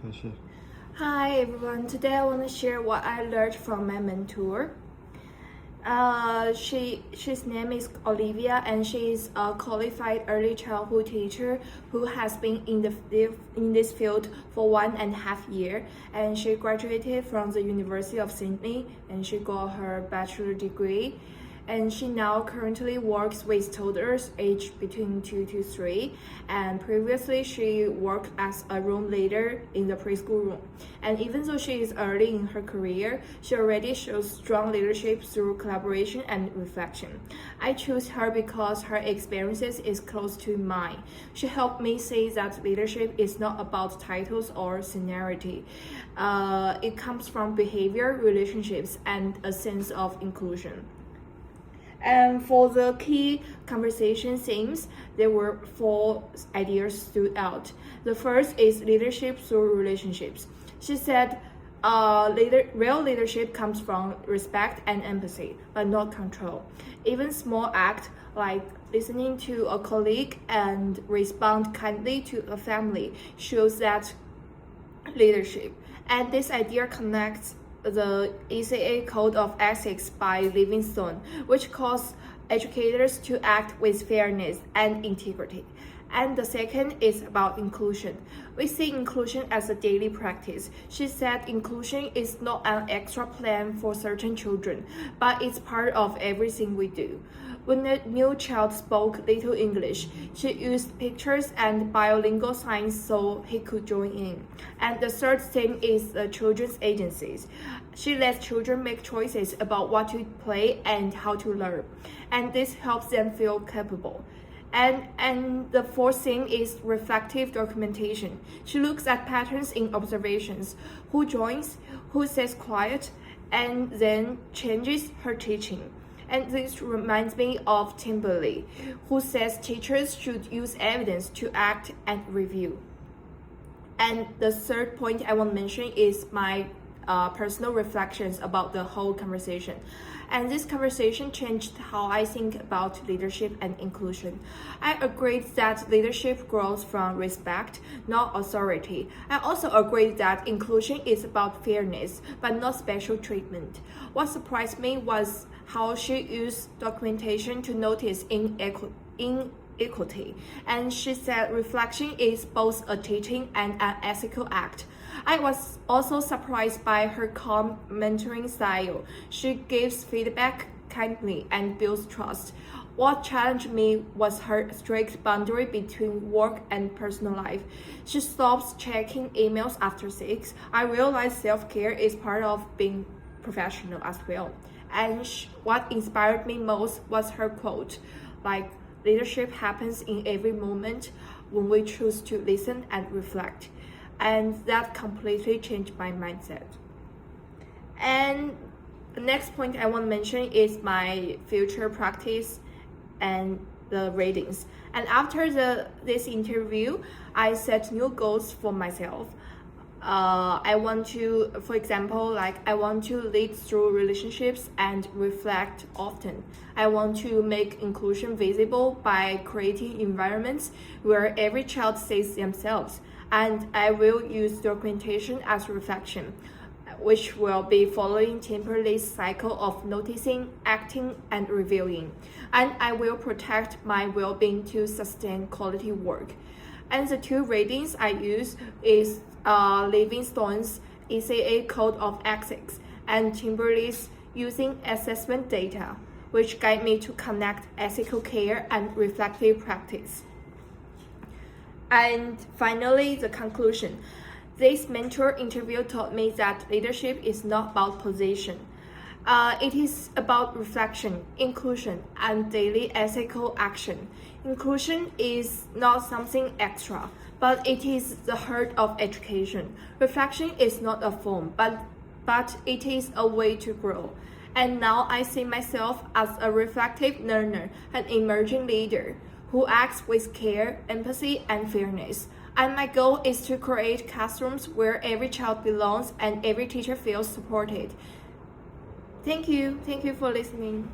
开始。 Hi everyone, today I want to share what I learned from my mentor. She's name is Olivia, and she is a qualified early childhood teacher who has been in this field for 1.5 years. And she graduated from the University of Sydney, and she got her bachelor degree. And she now currently works with toddlers aged between 2 to 3. And previously, she worked as a room leader in the preschool room. And even though she is early in her career, she already shows strong leadership through collaboration and reflection. I choose her because her experiences is close to mine. She helped me see that leadership is not about titles or seniority. It comes from behavior, relationships, and a sense of inclusion. And for the key conversation themes, there were 4 ideas stood out. The first is leadership through relationships. She said, real leadership comes from respect and empathy, but not control. Even small acts like listening to a colleague and respond kindly to a family shows that leadership. And this idea connects the ECA Code of Ethics by Livingstone, which calls educators to act with fairness and integrity. And the second is about inclusion. We see inclusion as a daily practice. She said inclusion is not an extra plan for certain children, but it's part of everything we do. When a new child spoke little English, she used pictures and bilingual signs so he could join in. And the third thing is the children's agencies. She lets children make choices about what to play and how to learn, and this helps them feel capable. And the fourth thing is reflective documentation. She looks at patterns in observations, who joins, who stays quiet, and then changes her teaching. And this reminds me of Timberley, who says teachers should use evidence to act and review. And the third point I want to mention is my personal reflections about the whole conversation. And this conversation changed how I think about leadership and inclusion. I agreed that leadership grows from respect, not authority. I also agreed that inclusion is about fairness, but not special treatment. What surprised me was how she used documentation to notice inequity. And she said reflection is both a teaching and an ethical act. I was also surprised by her calm mentoring style. She gives feedback kindly and builds trust. What challenged me was her strict boundary between work and personal life. She stops checking emails after 6. I realized self-care is part of being professional as well. And what inspired me most was her quote, like, leadership happens in every moment when we choose to listen and reflect. And that completely changed my mindset. And the next point I want to mention is my future practice and the ratings. And after this interview, I set new goals for myself. I want to, for example, I want to lead through relationships and reflect often. I want to make inclusion visible by creating environments where every child sees themselves. And I will use documentation as reflection, which will be following Timberley's cycle of noticing, acting, and reviewing. And I will protect my well-being to sustain quality work. And the 2 ratings I use is Livingstone's ECA Code of Ethics and Timberley's using assessment data, which guide me to connect ethical care and reflective practice. And finally, the conclusion. This mentor interview taught me that leadership is not about position. It is about reflection, inclusion, and daily ethical action. Inclusion is not something extra, but it is the heart of education. Reflection is not a form, but it is a way to grow. And now I see myself as a reflective learner, an emerging leader who acts with care, empathy, and fairness. And my goal is to create classrooms where every child belongs and every teacher feels supported. Thank you for listening.